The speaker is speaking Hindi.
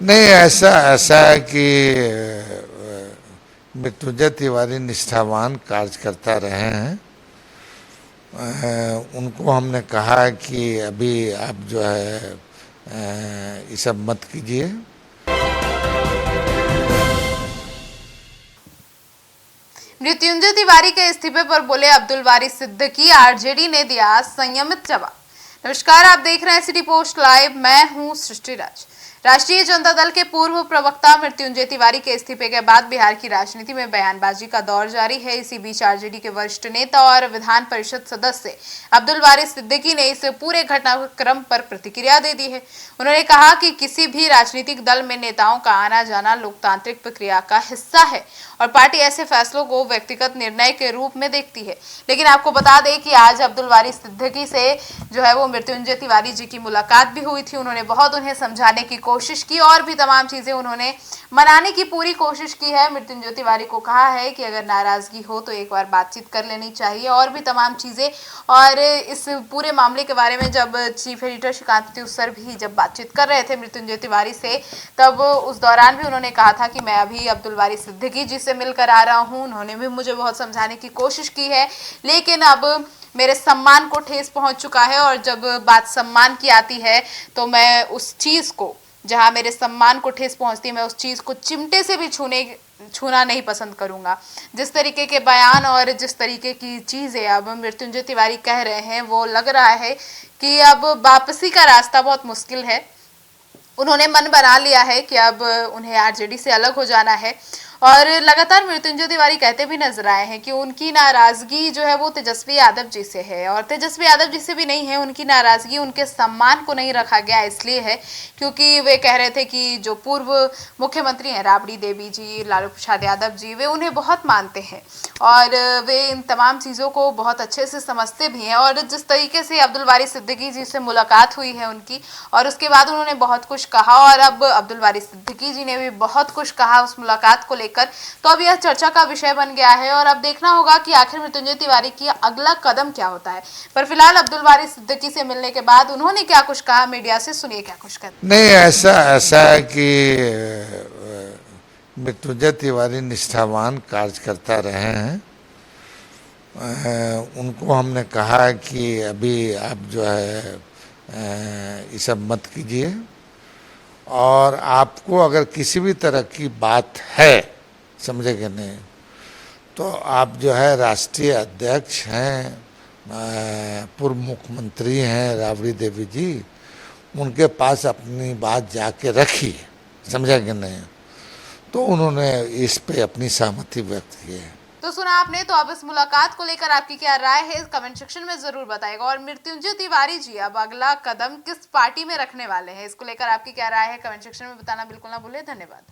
नहीं, ऐसा ऐसा है कि मृत्युंजय तिवारी निष्ठावान कार्यकर्ता रहे हैं। उनको हमने कहा कि अभी आप जो है ये सब मत कीजिए। मृत्युंजय तिवारी के इस्तीफे पर बोले अब्दुल वारिस सिद्दीकी, आरजेडी ने दिया संयमित जवाब। नमस्कार, आप देख रहे हैं सिटी पोस्ट लाइव। मैं हूं सृष्टि राज। राष्ट्रीय जनता दल के पूर्व प्रवक्ता मृत्युंजय तिवारी के इस्तीफे के बाद बिहार की राजनीति में बयानबाजी का दौर जारी है। इसी बीच आरजेडी के वरिष्ठ नेता और विधान परिषद सदस्य अब्दुल वारिस सिद्दीकी ने इस पूरे घटनाक्रम पर प्रतिक्रिया दे दी है। उन्होंने कहा कि किसी भी राजनीतिक दल में नेताओं का आना जाना लोकतांत्रिक प्रक्रिया का हिस्सा है और पार्टी ऐसे फैसलों को व्यक्तिगत निर्णय के रूप में देखती है। लेकिन आपको बता दें कि आज अब्दुल वारिस सिद्दीकी से जो है वो मृत्युंजय तिवारी जी की मुलाकात भी हुई थी। उन्होंने बहुत उन्हें समझाने की कोशिश की और भी तमाम चीजें उन्होंने मनाने की पूरी कोशिश की है। मृत्युंजय तिवारी को कहा है कि अगर नाराजगी हो तो एक बार बातचीत कर लेनी चाहिए और भी तमाम चीजें। और इस पूरे मामले के बारे में जब चीफ एडिटर श्रीकांत सर भी जब बातचीत कर रहे थे मृत्युंजय तिवारी से, तब उस दौरान भी उन्होंने कहा था कि मैं अभी अब्दुल वारिस सिद्दीकी जी से मिलकर आ रहा हूं। उन्होंने भी मुझे बहुत समझाने की कोशिश की है, लेकिन अब मेरे सम्मान को ठेस पहुंच चुका है और जब बात सम्मान की आती है तो मैं उस चीज को, जहां मेरे सम्मान को ठेस पहुंचती है, मैं उस चीज को चिमटे से भी छूना नहीं पसंद करूंगा। जिस तरीके के बयान और जिस तरीके की चीजें अब मृत्युंजय तिवारी कह रहे हैं, वो लग रहा है कि अब वापसी का रास्ता बहुत मुश्किल है। उन्होंने मन बना लिया है कि अब उन्हें आरजेडी से अलग हो जाना है। और लगातार मृत्युंजय तिवारी कहते भी नजर आए हैं कि उनकी नाराजगी जो है वो तेजस्वी यादव जी से है और तेजस्वी यादव जी से भी नहीं है। उनकी नाराजगी उनके सम्मान को नहीं रखा गया इसलिए है क्योंकि वे कह रहे थे कि जो पूर्व मुख्यमंत्री हैं राबड़ी देवी जी, लालू प्रसाद यादव जी, वे उन्हें बहुत मानते हैं और वे इन तमाम चीज़ों को बहुत अच्छे से समझते भी हैं। और जिस तरीके से अब्दुल वारिस सिद्दीकी जी से मुलाकात हुई है उनकी, और उसके बाद उन्होंने बहुत कुछ कहा और अब अब्दुल वारिस सिद्दीकी जी ने भी बहुत कुछ कहा उस मुलाकात को लेकर, तो अब यह चर्चा का विषय बन गया है और अब देखना होगा कि आखिर मृत्युंजय तिवारी की अगला कदम क्या होता है। पर फिलहाल अब्दुल वारिस सिद्दीकी से मिलने के बाद उन्होंने क्या कुछ कहा मीडिया से, सुनिए क्या कुछ कहते। नहीं, ऐसा ऐसा है कि मृत्युंजय तिवारी निष्ठावान कार्यकर्ता रहे हैं। उनको हमने कहा कि अभी आप जो है ये सब मत कीजिए और आपको अगर किसी भी तरह की बात है, समझे कि नहीं, तो आप जो है राष्ट्रीय अध्यक्ष हैं, पूर्व मुख्यमंत्री हैं राबड़ी देवी जी, उनके पास अपनी बात जाके रखी, समझा कि नहीं। तो उन्होंने इस पे अपनी सहमति व्यक्त की है। तो सुना आपने। तो अब इस मुलाकात को लेकर आपकी क्या राय है कमेंट सेक्शन में जरूर बताइएगा। और मृत्युंजय तिवारी जी अब अगला कदम किस पार्टी में रखने वाले हैं, इसको लेकर आपकी क्या राय है कमेंट सेक्शन में बताना बिल्कुल ना भूले। धन्यवाद।